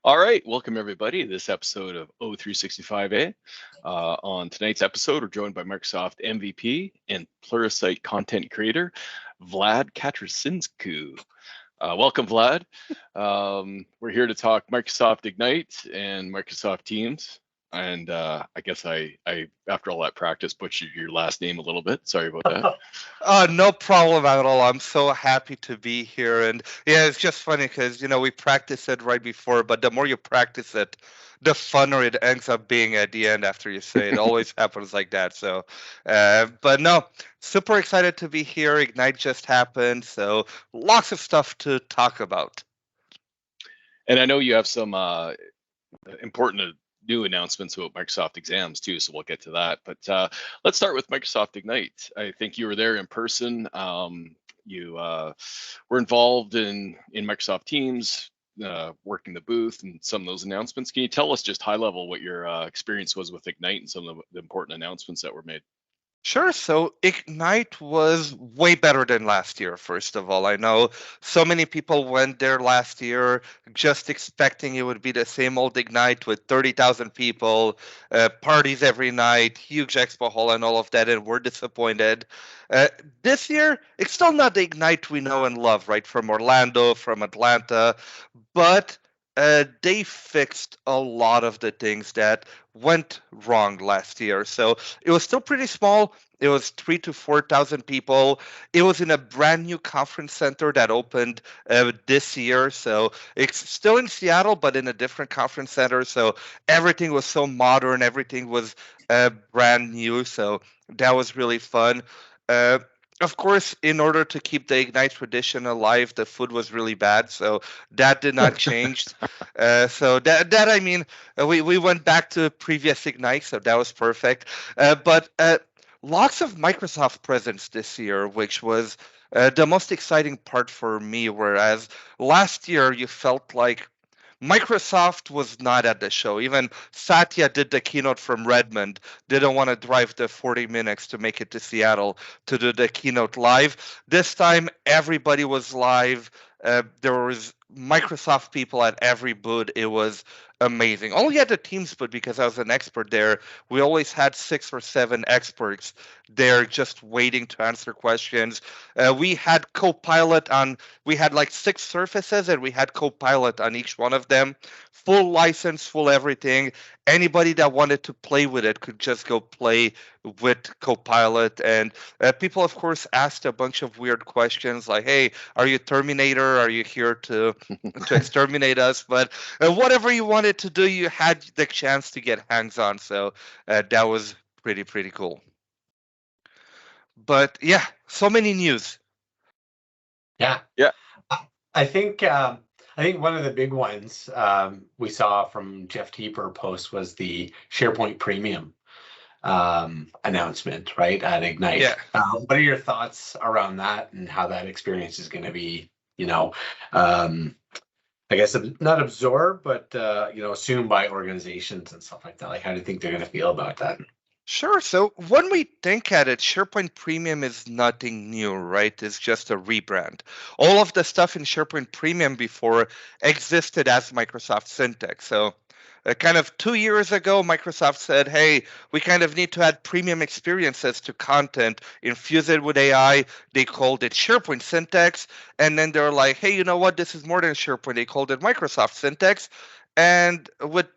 All right, welcome everybody to this episode of O365Eh. On tonight's episode, we're joined by Microsoft MVP and Pluralsight content creator, Vlad Catrinescu. Welcome, Vlad. We're here to talk Microsoft Ignite and Microsoft Teams. And I guess I, after all that practice, butchered your last name a little bit. Sorry about that. No problem at all. I'm so happy to be here. And yeah, it's just funny because, we practiced it right before, but the more you practice it, the funner it ends up being at the end after you say it. It always happens like that. So, but no, super excited to be here. Ignite just happened. So lots of stuff to talk about. And I know you have some important new announcements about Microsoft exams too, so we'll get to that. But let's start with Microsoft Ignite. I think you were there in person. You were involved in Microsoft Teams, working the booth and some of those announcements. Can you tell us just high level what your experience was with Ignite and some of the important announcements that were made? Sure. So Ignite was way better than last year, first of all. I know so many people went there last year just expecting it would be the same old Ignite with 30,000 people, parties every night, huge expo hall and all of that, and we're disappointed. This year, it's still not the Ignite we know and love, right? From Orlando, from Atlanta, but they fixed a lot of the things that went wrong last year. So it was still pretty small. It was 3,000 to 4,000 people. It was in a brand new conference center that opened this year. So it's still in Seattle, but in a different conference center. So everything was so modern. Everything was brand new. So that was really fun. Of course, in order to keep the Ignite tradition alive, the food was really bad, so that did not change. So that I mean, we went back to previous Ignite, so that was perfect. But lots of Microsoft presence this year, which was the most exciting part for me. Whereas last year you felt like Microsoft was not at the show. Even Satya did the keynote from Redmond. Didn't want to drive the 40 minutes to make it to Seattle to do the keynote live. This time, everybody was live. There was Microsoft people at every booth. It was amazing. Only at the Teams booth because I was an expert there. We always had 6 or 7 experts there just waiting to answer questions. We had Copilot on. We had like 6 surfaces and we had Copilot on each one of them. Full license, full everything. Anybody that wanted to play with it could just go play with Copilot. And people, of course, asked a bunch of weird questions like, hey, are you Terminator? Are you here to exterminate us? But whatever you wanted to do, you had the chance to get hands-on. So that was pretty cool. But yeah, so many news. Yeah. I think one of the big ones we saw from Jeff Teeper post was the SharePoint Premium announcement, right, at Ignite. Yeah. What are your thoughts around that and how that experience is going to be, I guess not absorbed, but assumed by organizations and stuff like that? Like, how do you think they're going to feel about that? Sure. So when we think at it, SharePoint Premium is nothing new, right? It's just a rebrand. All of the stuff in SharePoint Premium before existed as Microsoft Syntax. So kind of 2 years ago, Microsoft said, hey, we kind of need to add premium experiences to content, infuse it with AI. They called it SharePoint Syntax. And then they're like, hey, you know what? This is more than SharePoint. They called it Microsoft Syntax. And with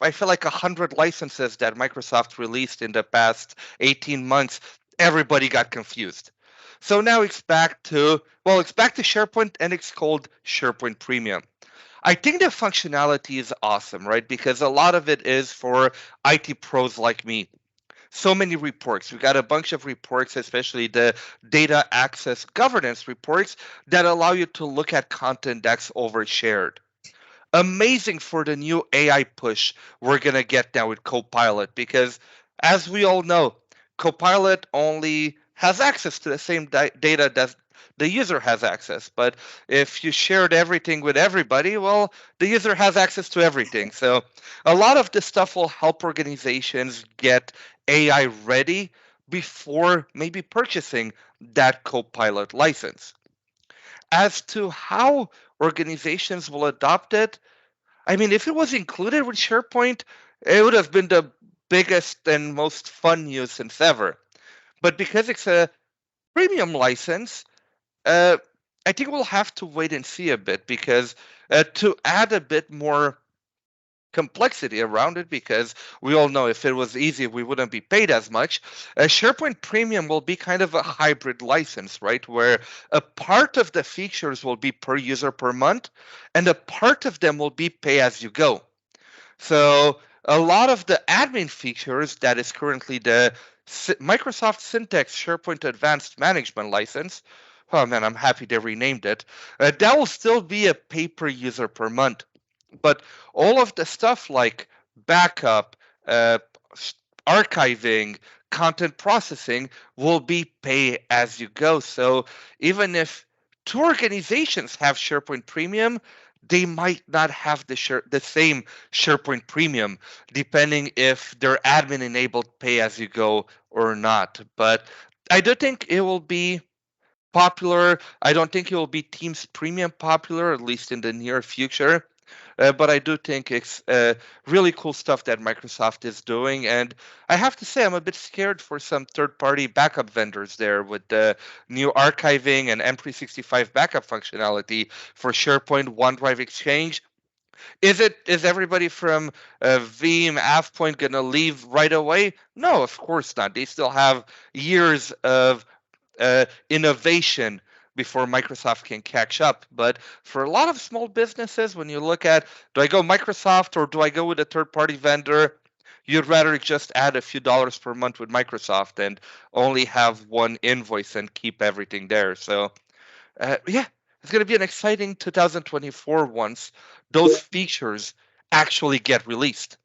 I feel like 100 licenses that Microsoft released in the past 18 months, everybody got confused. So now it's back to SharePoint, and it's called SharePoint Premium. I think the functionality is awesome, right? Because a lot of it is for IT pros like me. So many reports. We got a bunch of reports, especially the data access governance reports that allow you to look at content that's overshared. Amazing for the new AI push we're going to get now with Copilot, because as we all know, Copilot only has access to the same data that the user has access. But if you shared everything with everybody, well, the user has access to everything. So a lot of this stuff will help organizations get AI ready before maybe purchasing that Copilot license. As to how organizations will adopt it, I mean, if it was included with SharePoint, it would have been the biggest and most fun news since ever. But because it's a premium license, I think we'll have to wait and see a bit, because to add a bit more complexity around it, because we all know if it was easy, we wouldn't be paid as much. SharePoint Premium will be kind of a hybrid license, right? Where a part of the features will be per user per month, and a part of them will be pay as you go. So a lot of the admin features that is currently the Microsoft Syntex SharePoint Advanced Management license, oh man, I'm happy they renamed it, that will still be a pay per user per month. But all of the stuff like backup, archiving, content processing will be pay as you go. So even if two organizations have SharePoint Premium, they might not have the same SharePoint Premium, depending if they're admin enabled pay as you go or not. But I do think it will be popular. I don't think it will be Teams Premium popular, at least in the near future. But I do think it's really cool stuff that Microsoft is doing. And I have to say, I'm a bit scared for some third-party backup vendors there with the new archiving and M365 backup functionality for SharePoint, OneDrive, Exchange. Is everybody from Veeam, AvePoint going to leave right away? No, of course not. They still have years of innovation before Microsoft can catch up. But for a lot of small businesses, when you look at, do I go Microsoft or do I go with a third-party vendor? You'd rather just add a few dollars per month with Microsoft and only have one invoice and keep everything there. So yeah, it's going to be an exciting 2024 once those features actually get released.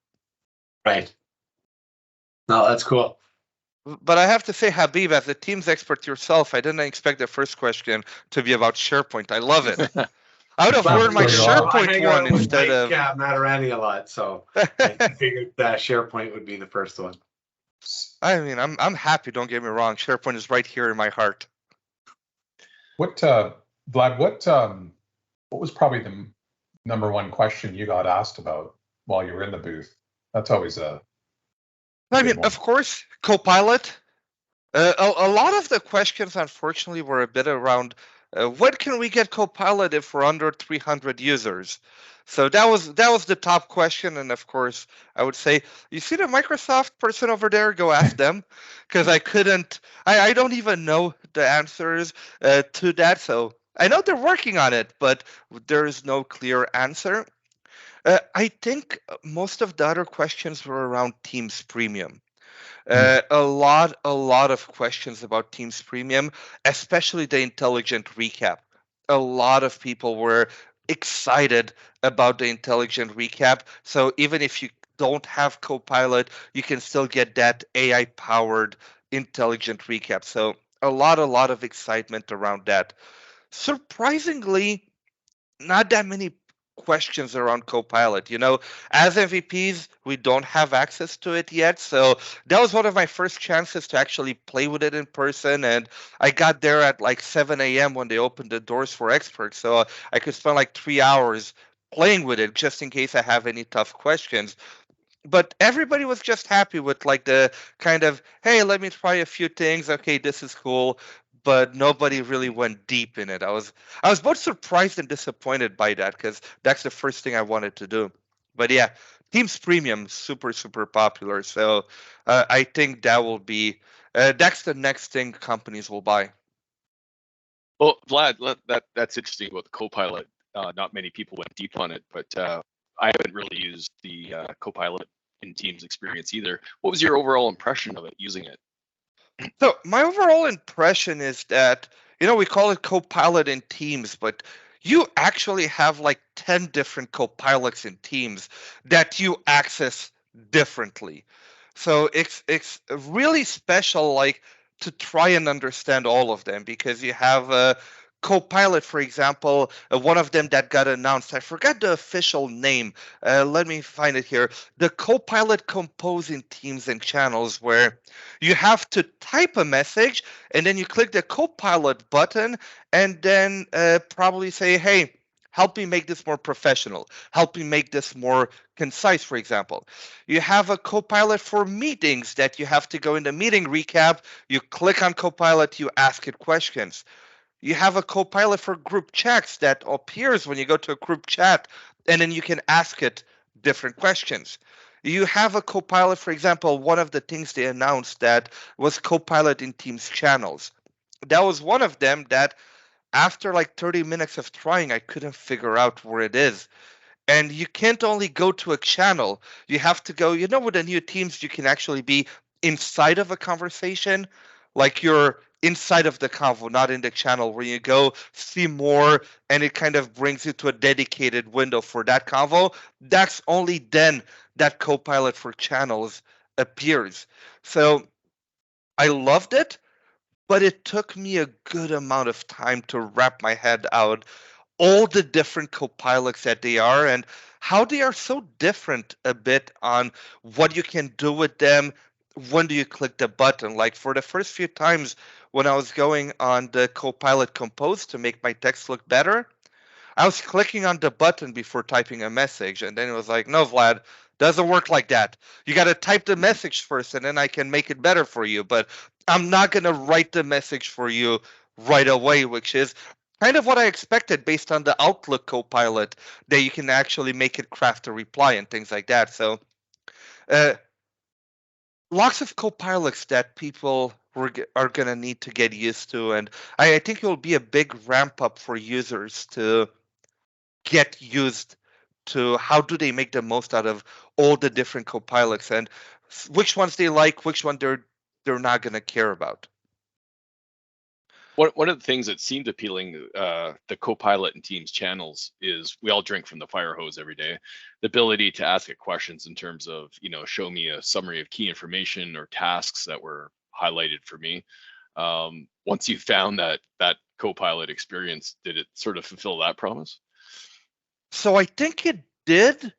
Right. No, that's cool. But I have to say, Habib, as a Teams expert yourself, I didn't expect the first question to be about SharePoint. I love it. I would have worn my SharePoint one instead of Matarani a lot, so I figured that SharePoint would be the first one. I mean, I'm happy. Don't get me wrong. SharePoint is right here in my heart. What, Vlad? What was probably the number one question you got asked about while you were in the booth? That's always a. I mean, of course, Copilot. A lot of the questions, unfortunately, were a bit around when can we get Copilot if we're under 300 users? So that was the top question, and of course, I would say, you see the Microsoft person over there? Go ask them, because I couldn't. I don't even know the answers to that. So I know they're working on it, but there is no clear answer. I think most of the other questions were around Teams Premium. A lot of questions about Teams Premium, especially the intelligent recap. A lot of people were excited about the intelligent recap. So even if you don't have Copilot, you can still get that AI-powered intelligent recap. So a lot of excitement around that. Surprisingly, not that many questions around Copilot. You know, as MVPs, we don't have access to it yet. So that was one of my first chances to actually play with it in person. And I got there at like 7 a.m. when they opened the doors for experts. So I could spend like 3 hours playing with it just in case I have any tough questions. But everybody was just happy with like the kind of, hey, let me try a few things. Okay, this is cool. But nobody really went deep in it. I was both surprised and disappointed by that, because that's the first thing I wanted to do. But yeah, Teams Premium, super popular. So I think that will be that's the next thing companies will buy. Well, Vlad, that's interesting about the Copilot. Not many people went deep on it, but I haven't really used the Copilot in Teams experience either. What was your overall impression of it, using it? So my overall impression is that, you know, we call it Copilot in Teams, but you actually have like 10 different Copilots in Teams that you access differently. So it's really special, like, to try and understand all of them, because you have a Copilot, for example, one of them that got announced. I forgot the official name. Let me find it here. The Copilot Compose in Teams and Channels, where you have to type a message and then you click the Copilot button and then probably say, hey, help me make this more professional, help me make this more concise, for example. You have a Copilot for meetings that you have to go in the meeting recap, you click on Copilot, you ask it questions. You have a Copilot for group chats that appears when you go to a group chat, and then you can ask it different questions. You have a Copilot, for example, one of the things they announced that was Copilot in Teams channels. That was one of them that after like 30 minutes of trying, I couldn't figure out where it is. And you can't only go to a channel, you have to go, with the new Teams, you can actually be inside of a conversation, like you're inside of the convo, not in the channel, where you go see more and it kind of brings you to a dedicated window for that convo. That's only then that Copilot for channels appears. So I loved it, but it took me a good amount of time to wrap my head out all the different Copilots that they are and how they are so different a bit on what you can do with them. When do you click the button? Like for the first few times when I was going on the Copilot Compose to make my text look better, I was clicking on the button before typing a message, and then it was like, no, Vlad, doesn't work like that. You got to type the message first, and then I can make it better for you. But I'm not going to write the message for you right away, which is kind of what I expected based on the Outlook Copilot, that you can actually make it craft a reply and things like that. So lots of Copilots that people are going to need to get used to. And I think it will be a big ramp up for users to get used to how do they make the most out of all the different Copilots and which ones they like, which one they're not going to care about. One of the things that seemed appealing, the Copilot and Teams channels, is we all drink from the fire hose every day. The ability to ask it questions in terms of, show me a summary of key information or tasks that were highlighted for me. Once you found that Copilot experience, did it sort of fulfill that promise? So I think it did,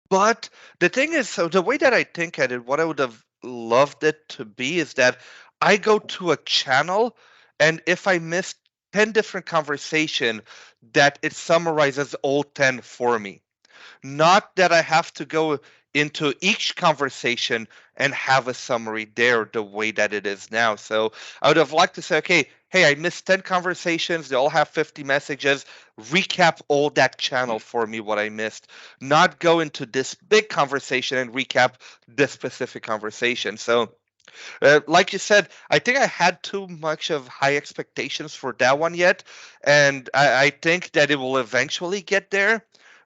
but the thing is, so the way that I think at it, what I would have loved it to be is that I go to a channel, and if I missed 10 different conversations, that it summarizes all 10 for me. Not that I have to go into each conversation and have a summary there the way that it is now. So I would have liked to say, okay, hey, I missed 10 conversations. They all have 50 messages. Recap all that channel for me, what I missed. Not go into this big conversation and recap this specific conversation. So like you said, I think I had too much of high expectations for that one yet. And I think that it will eventually get there,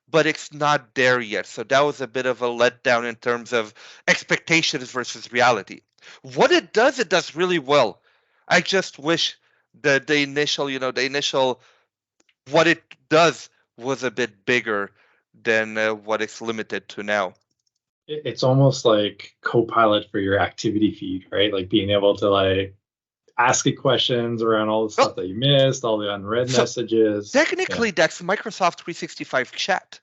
but it's not there yet. So that was a bit of a letdown in terms of expectations versus reality. What it does really well. I just wish the initial what it does was a bit bigger than what it's limited to now. It's almost like Copilot for your activity feed, right? Like being able to like ask it questions around all the stuff that you missed, all the unread messages. Technically, that's Microsoft 365 Chat.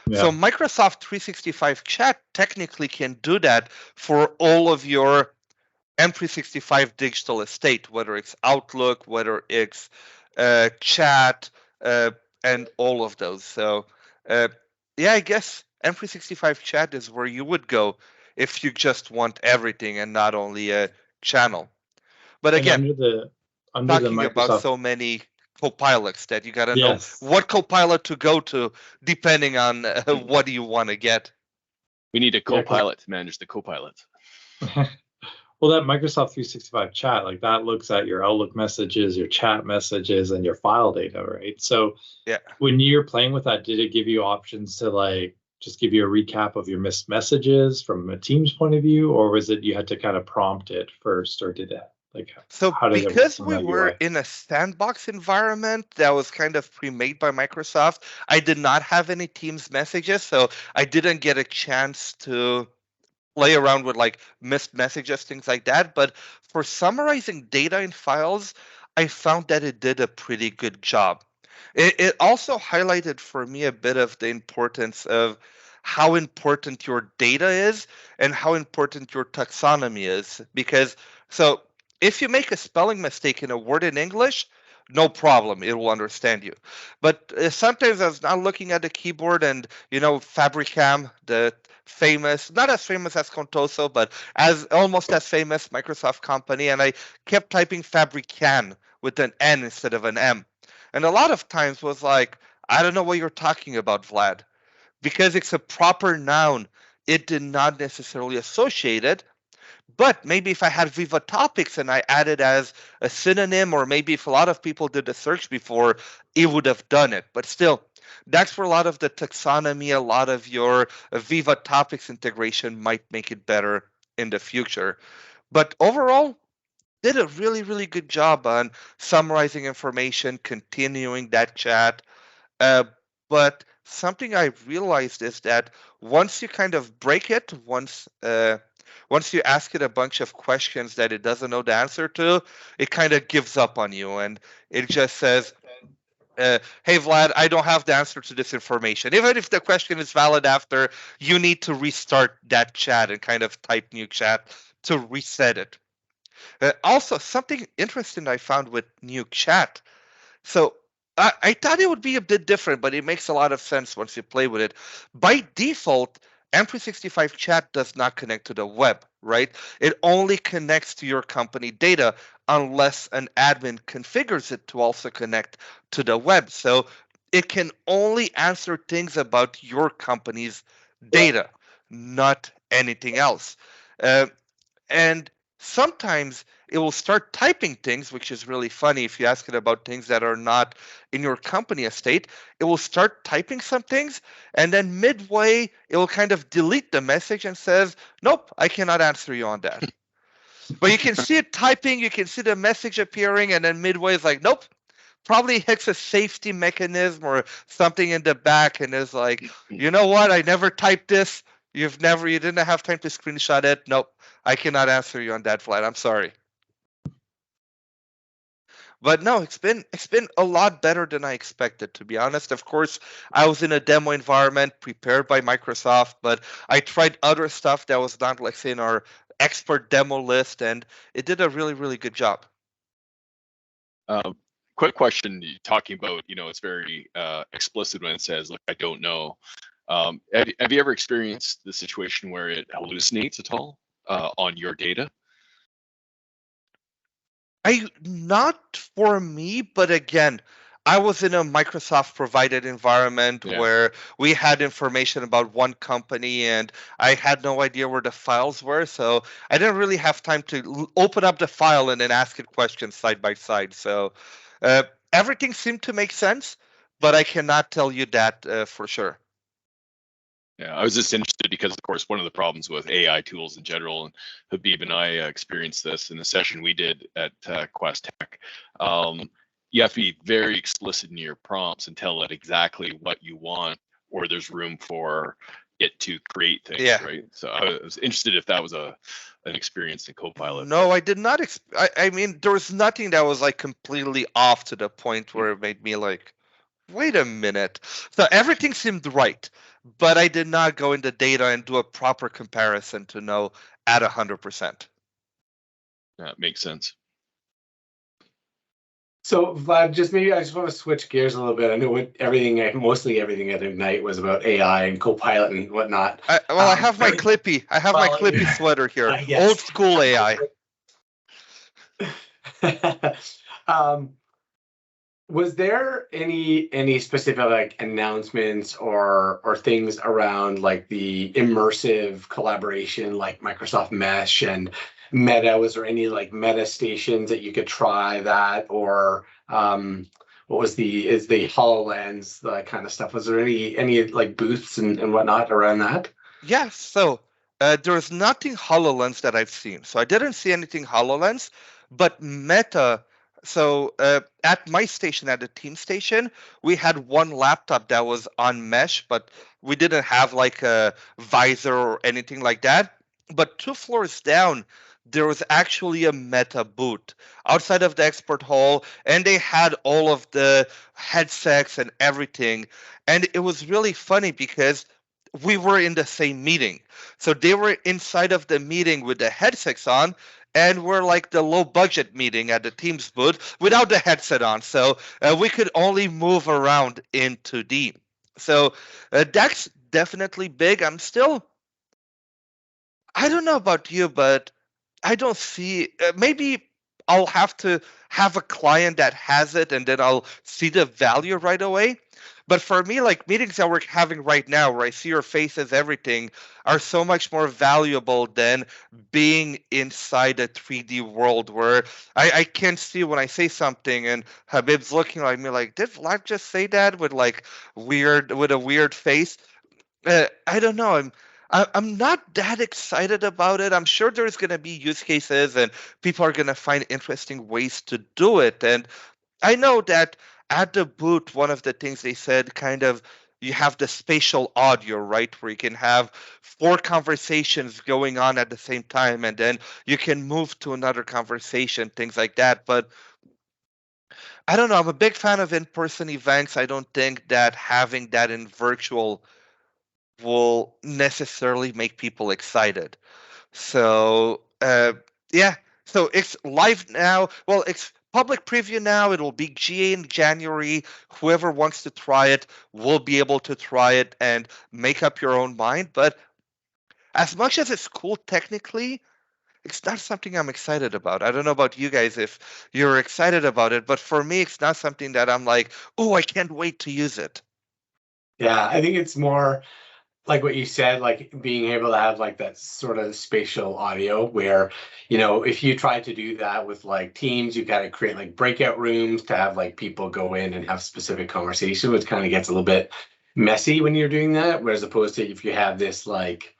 Yeah. So Microsoft 365 Chat technically can do that for all of your M365 digital estate, whether it's Outlook, whether it's Chat, and all of those. So I guess M365 Chat is where you would go if you just want everything and not only a channel. But again, talking about so many Copilots that you got to know what Copilot to go to depending on what do you want to get. We need a Copilot to manage the Copilots. Well, that Microsoft 365 Chat, like that looks at your Outlook messages, your chat messages, and your file data, right? So when you're playing with that, did it give you options to like just give you a recap of your missed messages from a Teams point of view, or was it you had to kind of prompt it first, or did it like how did because we were in a sandbox environment that was kind of pre-made by Microsoft, I did not have any Teams messages, so I didn't get a chance to play around with like missed messages, things like that. But for summarizing data in files, I found that it did a pretty good job. It also highlighted for me a bit of the importance of how important your data is and how important your taxonomy is. Because so if you make a spelling mistake in a word in English, no problem, it will understand you. But sometimes I was not looking at the keyboard, and Fabricam, the famous, not as famous as Contoso, but as almost as famous Microsoft company, and I kept typing Fabrican with an N instead of an M. And a lot of times was like, I don't know what you're talking about, Vlad. Because it's a proper noun, it did not necessarily associate it. But maybe if I had Viva Topics and I added as a synonym, or maybe if a lot of people did the search before, it would have done it. But still, that's where a lot of the taxonomy, a lot of your Viva Topics integration might make it better in the future. But overall, did a really, really good job on summarizing information, continuing that chat. But something I realized is that once you kind of break it, once you ask it a bunch of questions that it doesn't know the answer to, it kind of gives up on you, and it just says, hey Vlad, I don't have the answer to this information. Even if the question is valid after, you need to restart that chat and kind of type new chat to reset it. Also, something interesting I found with new chat. So I thought it would be a bit different, but it makes a lot of sense once you play with it. By default, M365 chat does not connect to the web, right? It only connects to your company data unless an admin configures it to also connect to the web. So it can only answer things about your company's data, not anything else. And sometimes it will start typing things, which is really funny if you ask it about things that are not in your company estate. It will start typing some things, and then midway, it will kind of delete the message and says, nope, I cannot answer you on that. But you can see it typing, you can see the message appearing, and then midway is like, nope, probably hits a safety mechanism or something in the back and is like, you know what, I never typed this. You didn't have time to screenshot it. Nope, I cannot answer you on that, Vlad. I'm sorry. But no, it's been a lot better than I expected, to be honest. Of course, I was in a demo environment prepared by Microsoft, but I tried other stuff that was not, like, say, in our expert demo list, and it did a really, really good job. Quick question, talking about, it's very explicit when it says, look, I don't know. Have you ever experienced the situation where it hallucinates at all on your data? Not for me, but again, I was in a Microsoft provided environment where we had information about one company and I had no idea where the files were. So I didn't really have time to open up the file and then ask it questions side by side. So everything seemed to make sense, but I cannot tell you that for sure. Yeah, I was just interested because, of course, one of the problems with AI tools in general, and Habib and I experienced this in a session we did at Quest Tech. You have to be very explicit in your prompts and tell it exactly what you want, or there's room for it to create things, right? So I was interested if that was an experience in Copilot. No, I did not. I mean, there was nothing that was like completely off to the point where it made me like, wait a minute. So everything seemed right, but I did not go into data and do a proper comparison to know at 100%. That makes sense. So Vlad, I just want to switch gears a little bit. I know mostly everything at Ignite was about AI and Copilot and whatnot. I have my Clippy. I have my Clippy sweater here. Yes. Old school AI. Was there any specific like announcements or things around like the immersive collaboration like Microsoft Mesh and Meta? Was there any like Meta stations that you could try that, or what was the HoloLens, that kind of stuff? Was there any like booths and whatnot around that? Yes. So there's nothing HoloLens that I've seen. So I didn't see anything HoloLens, but Meta. So at my station, at the team station, we had one laptop that was on mesh, but we didn't have like a visor or anything like that. But 2 floors down, there was actually a Meta booth outside of the expert hall, and they had all of the headsets and everything. And it was really funny because we were in the same meeting. So they were inside of the meeting with the headsets on, and we're like the low budget meeting at the Teams booth without the headset on. So we could only move around in 2D. So that's definitely big. I don't know about you, but I don't see, maybe I'll have to have a client that has it and then I'll see the value right away. But for me, like meetings that we're having right now, where I see your faces, everything, are so much more valuable than being inside a 3D world where I can't see when I say something and Habib's looking like me like, did Vlad just say that with like with a weird face? I don't know. I'm not that excited about it. I'm sure there's going to be use cases and people are going to find interesting ways to do it. And I know that at the booth, one of the things they said kind of you have the spatial audio, right? Where you can have 4 conversations going on at the same time and then you can move to another conversation, things like that. But I don't know. I'm a big fan of in-person events. I don't think that having that in virtual will necessarily make people excited. So yeah, so it's live now. Well, it's public preview now. It'll be GA in January. Whoever wants to try it will be able to try it and make up your own mind. But as much as it's cool technically, it's not something I'm excited about. I don't know about you guys if you're excited about it, but for me, it's not something that I'm like, oh, I can't wait to use it. Yeah, I think it's more like what you said, like being able to have like that sort of spatial audio where, if you try to do that with like Teams, you got to create like breakout rooms to have like people go in and have specific conversation, which kind of gets a little bit messy when you're doing that. Whereas opposed to if you have this like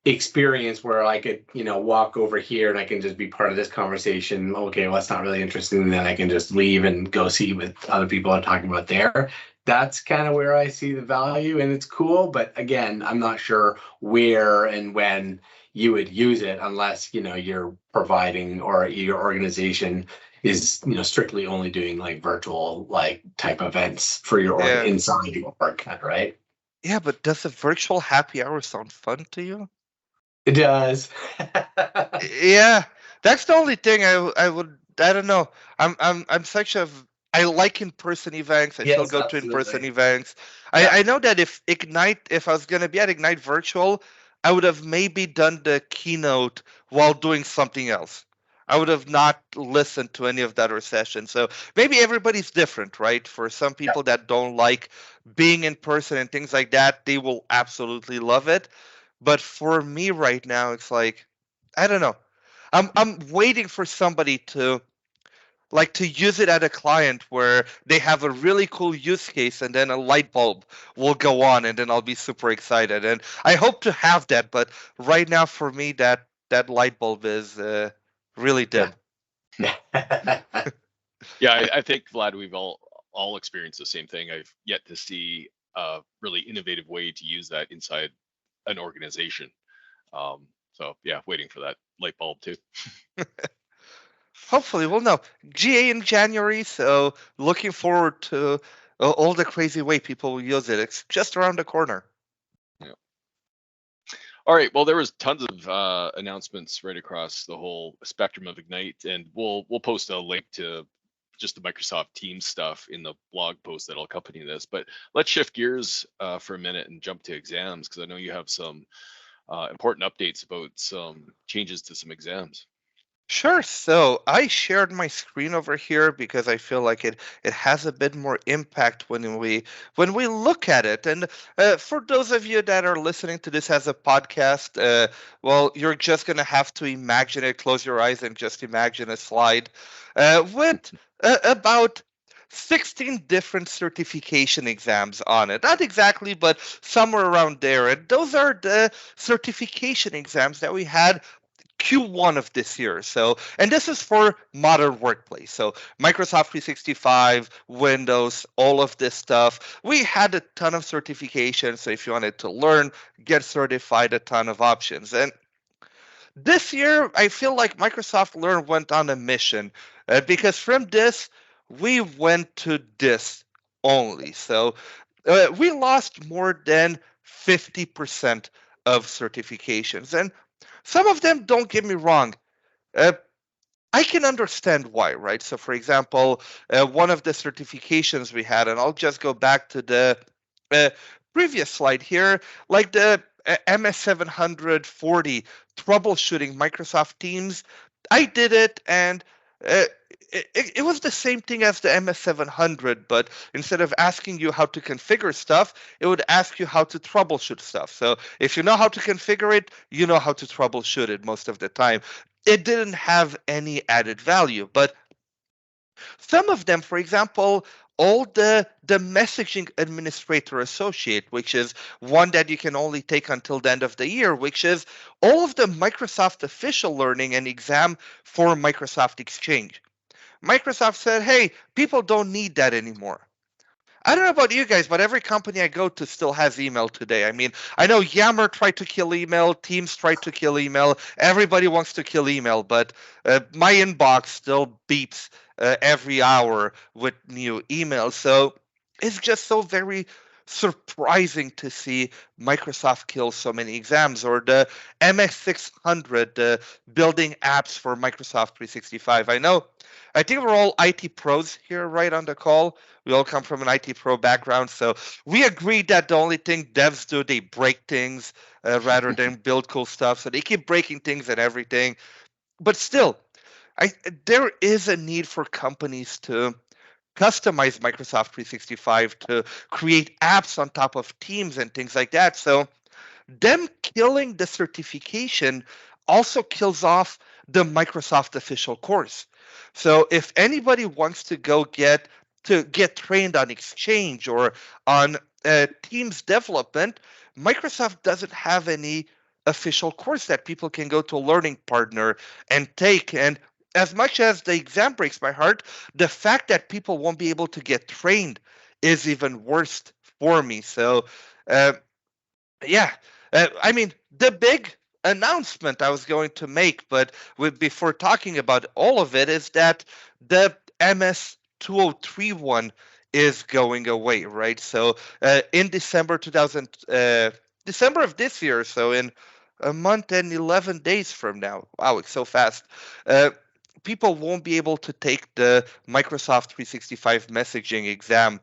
experience where I could, walk over here and I can just be part of this conversation. Okay, well, that's not really interesting. And then I can just leave and go see what other people are talking about there. That's kind of where I see the value, and it's cool. But again, I'm not sure where and when you would use it unless, you're providing or your organization is, strictly only doing like virtual like type events for your inside your work, right? Yeah, but does a virtual happy hour sound fun to you? It does. Yeah, that's the only thing I don't know. I like in-person events. I still go to in-person events. Yeah. I know that if I was gonna be at Ignite virtual, I would have maybe done the keynote while doing something else. I would have not listened to any of the other sessions. So maybe everybody's different, right? For some people that don't like being in person and things like that, they will absolutely love it. But for me right now, it's like, I don't know. I'm waiting for somebody to use it at a client where they have a really cool use case and then a light bulb will go on and then I'll be super excited. And I hope to have that, but right now for me that light bulb is really dim. Yeah, I think, Vlad, we've all experienced the same thing. I've yet to see a really innovative way to use that inside an organization. So yeah, waiting for that light bulb too. Hopefully, we'll know. GA in January, so looking forward to all the crazy way people will use it. It's just around the corner. Yeah. All right. Well, there was tons of announcements right across the whole spectrum of Ignite, and we'll post a link to just the Microsoft Teams stuff in the blog post that'll accompany this. But let's shift gears for a minute and jump to exams, because I know you have some important updates about some changes to some exams. Sure. So I shared my screen over here because I feel like it has a bit more impact when we look at it. And for those of you that are listening to this as a podcast, well, you're just gonna have to imagine it. Close your eyes and just imagine a slide with about 16 different certification exams on it. Not exactly, but somewhere around there. And those are the certification exams that we had Q1 of this year. So, and this is for modern workplace. So Microsoft 365, Windows, all of this stuff. We had a ton of certifications. So if you wanted to learn, get certified, a ton of options. And this year, I feel like Microsoft Learn went on a mission because from this, we went to this only. So we lost more than 50% of certifications. And some of them, don't get me wrong, I can understand why, right? So, for example, one of the certifications we had, and I'll just go back to the previous slide here, like the MS740 troubleshooting Microsoft Teams. I did it, and it was the same thing as the MS700, but instead of asking you how to configure stuff, it would ask you how to troubleshoot stuff. So if you know how to configure it, you know how to troubleshoot it most of the time. It didn't have any added value, but some of them, for example, all the messaging administrator associate, which is one that you can only take until the end of the year, which is all of the Microsoft official learning and exam for Microsoft Exchange. Microsoft said, hey, people don't need that anymore. I don't know about you guys, but every company I go to still has email today. I mean, I know Yammer tried to kill email, Teams tried to kill email, everybody wants to kill email, but my inbox still beeps every hour with new emails. So it's just so very surprising to see Microsoft kill so many exams, or the MS600 building apps for Microsoft 365. I think we're all IT pros here, right, on the call. We all come from an IT pro background, so we agreed that the only thing devs do, they break things rather than build cool stuff. So they keep breaking things and everything. But still, there is a need for companies to customize Microsoft 365, to create apps on top of Teams and things like that. So them killing the certification also kills off the Microsoft official course. So if anybody wants to go get trained on Exchange or on Teams development, Microsoft doesn't have any official course that people can go to a learning partner and take. And as much as the exam breaks my heart, the fact that people won't be able to get trained is even worse for me. So, yeah, I mean, the big announcement I was going to make, but before talking about all of it, is that the MS2031 is going away, right? So in December of this year, so in a month and 11 days from now, wow, it's so fast. People won't be able to take the Microsoft 365 messaging exam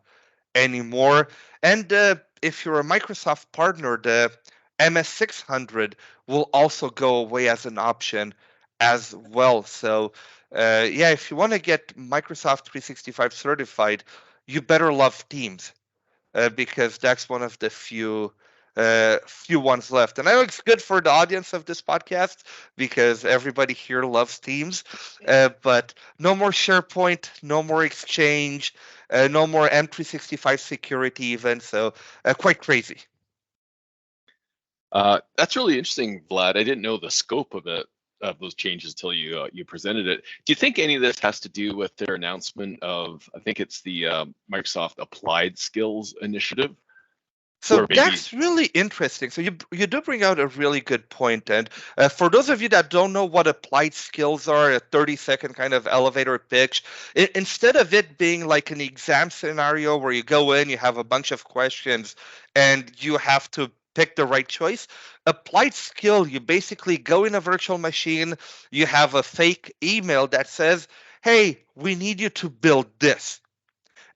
anymore. And if you're a Microsoft partner, the MS600 will also go away as an option as well. So yeah, if you want to get Microsoft 365 certified, you better love Teams because that's one of the few ones left. And I know it's good for the audience of this podcast because everybody here loves Teams, but no more SharePoint, no more Exchange, no more M365 security even. So quite crazy. That's really interesting, Vlad. I didn't know the scope of it, of those changes till you presented it. Do you think any of this has to do with their announcement of, I think it's the Microsoft Applied Skills Initiative? So that's really interesting. So you do bring out a really good point. And for those of you that don't know what applied skills are, a 30-second kind of elevator pitch, instead of it being like an exam scenario where you go in, you have a bunch of questions, and you have to pick the right choice. Applied skill, you basically go in a virtual machine, you have a fake email that says, hey, we need you to build this.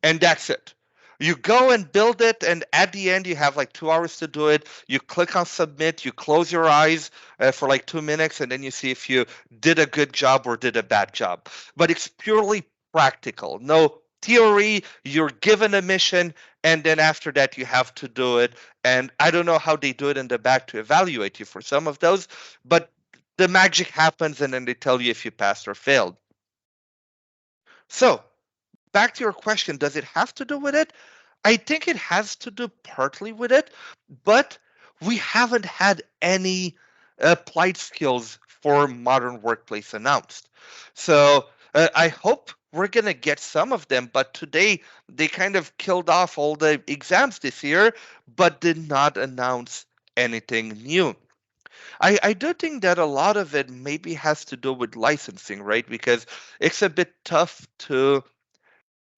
And that's it. You go and build it, and at the end, you have like 2 hours to do it. You click on submit, you close your eyes for like 2 minutes, and then you see if you did a good job or did a bad job. But it's purely practical. No theory, you're given a mission, and then after that, you have to do it. And I don't know how they do it in the back to evaluate you for some of those, but the magic happens, and then they tell you if you passed or failed. So, back to your question, does it have to do with it? I think it has to do partly with it, but we haven't had any applied skills for modern workplace announced. So I hope we're going to get some of them, but today they kind of killed off all the exams this year, but did not announce anything new. I do think that a lot of it maybe has to do with licensing, right? Because it's a bit tough to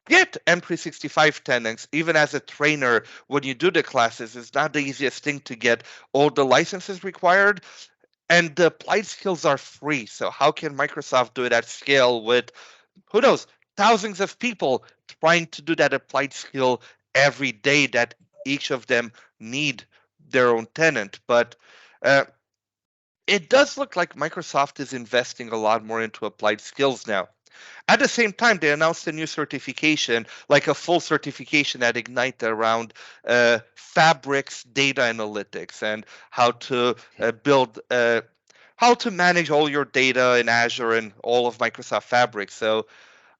get M365 tenants, even as a trainer, when you do the classes, it's not the easiest thing to get all the licenses required. And the applied skills are free. So how can Microsoft do it at scale with, who knows, thousands of people trying to do that applied skill every day that each of them need their own tenant? But it does look like Microsoft is investing a lot more into applied skills now. At the same time, they announced a new certification, like a full certification at Ignite around Fabric's data analytics and how to build, how to manage all your data in Azure and all of Microsoft Fabric. So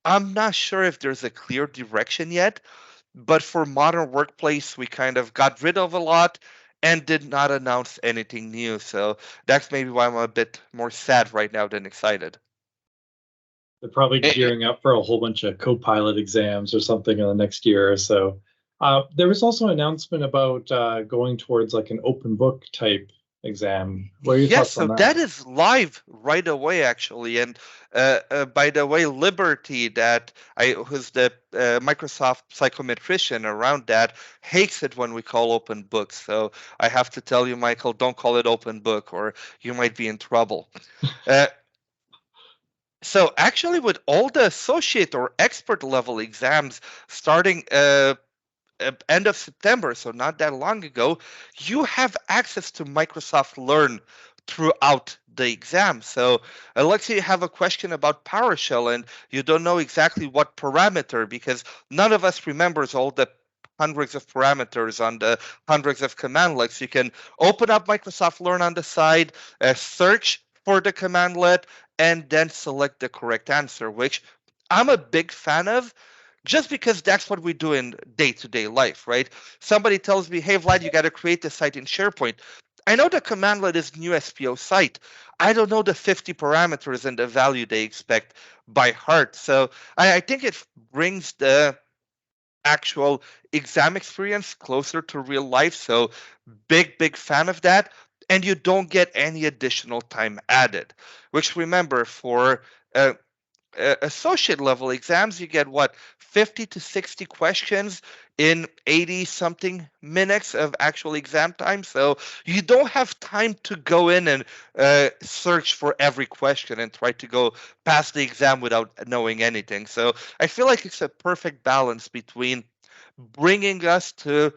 I'm not sure if there's a clear direction yet, but for modern workplace, we kind of got rid of a lot and did not announce anything new. So that's maybe why I'm a bit more sad right now than excited. They're probably gearing up for a whole bunch of co-pilot exams or something in the next year or so. There was also an announcement about going towards like an open book type exam. What are your thoughts on that? That is live right away, actually. And by the way, Liberty, who's the Microsoft psychometrician around that, hates it when we call open books. So I have to tell you, Michael, don't call it open book or you might be in trouble. So actually, with all the associate or expert level exams starting end of September, so not that long ago, you have access to Microsoft Learn throughout the exam. So let's say you have a question about PowerShell and you don't know exactly what parameter, because none of us remembers all the hundreds of parameters on the hundreds of commandlets. You can open up Microsoft Learn on the side, search for the commandlet, and then select the correct answer, which I'm a big fan of, just because that's what we do in day-to-day life, right? Somebody tells me, hey, Vlad, you got to create the site in SharePoint. I know the commandlet is new SPO site. I don't know the 50 parameters and the value they expect by heart. So I think it brings the actual exam experience closer to real life. So big fan of that. And you don't get any additional time added, which, remember, for associate level exams, you get 50 to 60 questions in 80 something minutes of actual exam time. So you don't have time to go in and search for every question and try to go past the exam without knowing anything. So I feel like it's a perfect balance between bringing us to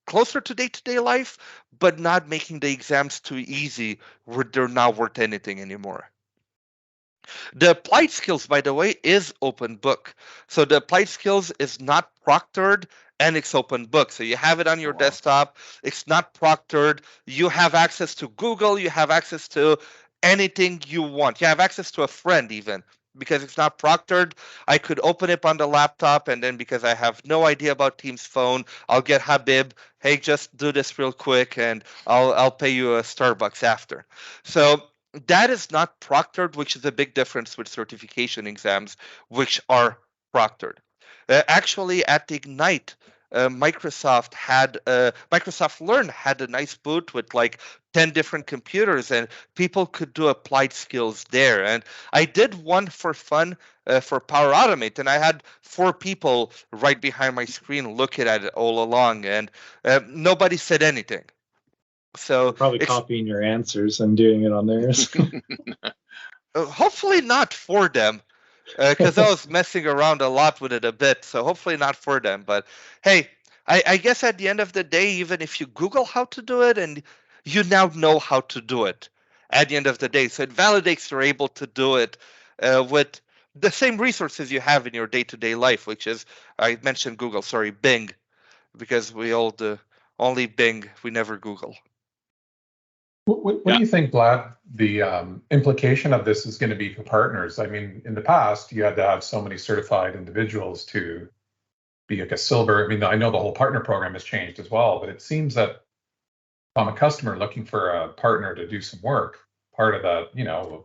closer to day-to-day life, but not making the exams too easy where they're not worth anything anymore. The applied skills, by the way, is open book. So the applied skills is not proctored and it's open book. So you have it on your desktop. It's not proctored. You have access to Google. You have access to anything you want. You have access to a friend even. Because it's not proctored, I could open it on the laptop, and then because I have no idea about Teams phone, I'll get Habib, hey, just do this real quick and I'll pay you a Starbucks after. So that is not proctored, which is a big difference with certification exams, which are proctored. Actually, at Ignite, Microsoft Learn had a nice booth with like 10 different computers, and people could do applied skills there. And I did one for fun for Power Automate, and I had 4 people right behind my screen looking at it all along, and nobody said anything. So they're probably copying your answers and doing it on theirs. Hopefully not for them. Because I was messing around a lot with it a bit, so hopefully not for them. But hey, I guess at the end of the day, even if you Google how to do it, and you now know how to do it at the end of the day, so it validates you're able to do it with the same resources you have in your day-to-day life, which is, I mentioned Google, sorry, Bing, because we all do only Bing, we never Google. What do you think, Vlad, the implication of this is going to be for partners? I mean, in the past, you had to have so many certified individuals to be like a silver. I mean, I know the whole partner program has changed as well, but it seems that if I'm a customer looking for a partner to do some work, part of that,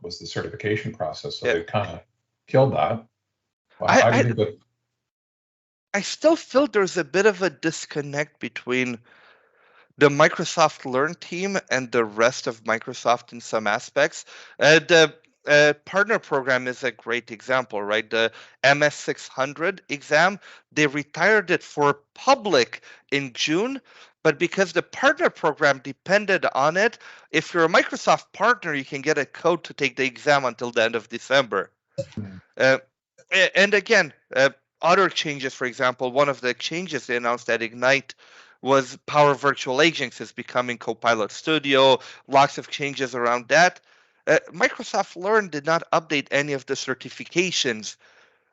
was the certification process. So they kind of killed that. I still feel there's a bit of a disconnect between the Microsoft Learn team and the rest of Microsoft in some aspects. The partner program is a great example, right? The MS600 exam, they retired it for public in June, But because the partner program depended on it, if you're a Microsoft partner, you can get a code to take the exam until the end of December. And again, other changes, for example, one of the changes they announced at Ignite was Power Virtual Agents is becoming Copilot Studio, lots of changes around that. Microsoft Learn did not update any of the certifications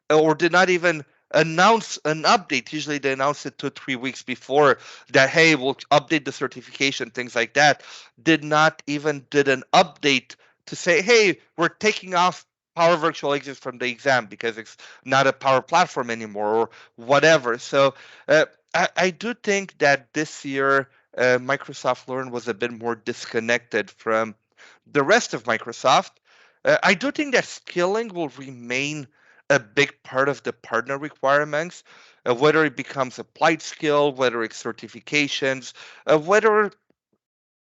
or did not even announce an update. Usually they announce it 2-3 weeks before that, hey, we'll update the certification, things like that. Did an update to say, hey, we're taking off Power Virtual Agents from the exam because it's not a Power Platform anymore or whatever. So I do think that this year Microsoft Learn was a bit more disconnected from the rest of Microsoft. I do think that skilling will remain a big part of the partner requirements, whether it becomes applied skill, whether it's certifications, whether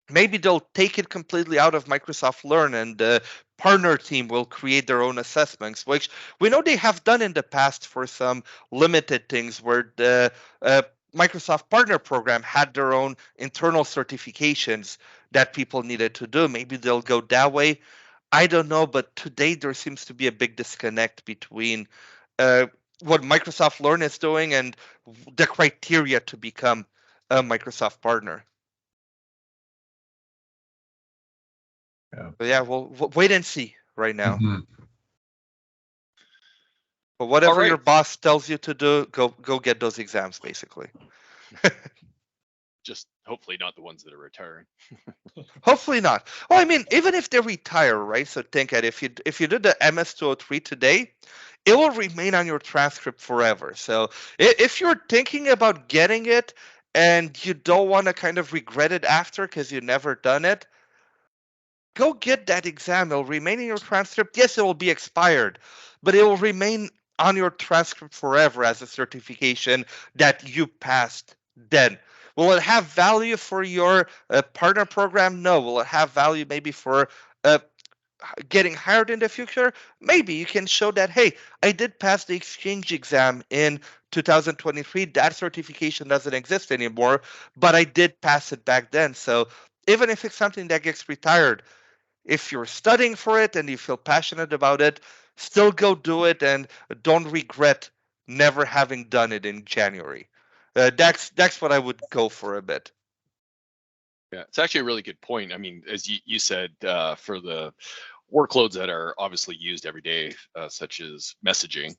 maybe they'll take it completely out of Microsoft Learn and the partner team will create their own assessments, which we know they have done in the past for some limited things where the Microsoft Partner Program had their own internal certifications that people needed to do. Maybe they'll go that way. I don't know, but today there seems to be a big disconnect between what Microsoft Learn is doing and the criteria to become a Microsoft partner. But yeah, we'll wait and see right now. But whatever your boss tells you to do, go get those exams, basically. Just hopefully not the ones that are retiring. Hopefully not. Well, I mean, even if they retire, right? So think that if you did the MS203 today, it will remain on your transcript forever. So if you're thinking about getting it and you don't want to kind of regret it after because you've never done it, go get that exam. It'll remain in your transcript. Yes, it will be expired, but it will remain on your transcript forever as a certification that you passed then. Will it have value for your partner program? No. Will it have value maybe for getting hired in the future? Maybe you can show that, hey, I did pass the exchange exam in 2023. That certification doesn't exist anymore, but I did pass it back then. So even if it's something that gets retired, if you're studying for it and you feel passionate about it, still go do it and don't regret never having done it in January. That's what I would go for a bit. Yeah, it's actually a really good point. I mean, as you said, for the workloads that are obviously used every day, such as messaging,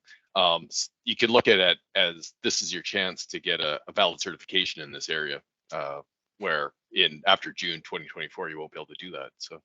you can look at it as this is your chance to get a valid certification in this area, where after June 2024, you won't be able to do that. So.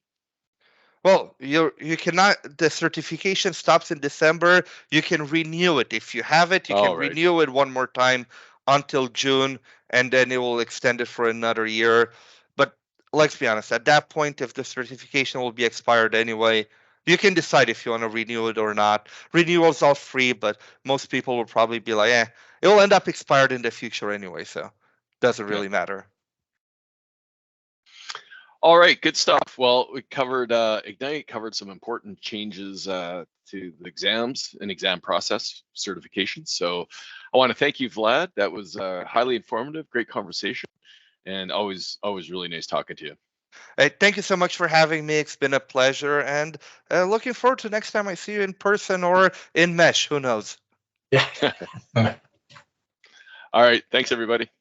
Well, you cannot. The certification stops in December. You can renew it if you have it. You can renew it one more time until June, and then it will extend it for another year. But let's be honest. At that point, if the certification will be expired anyway, you can decide if you want to renew it or not. Renewals are free, but most people will probably be like, it will end up expired in the future anyway, so it doesn't really matter. All right, good stuff. Well, we covered Ignite, covered some important changes to the exams and exam process certifications. So I want to thank you, Vlad. That was highly informative, great conversation, and always really nice talking to you. Hey, thank you so much for having me. It's been a pleasure, and looking forward to next time I see you in person or in Mesh. Who knows? Yeah. All right. Thanks, everybody.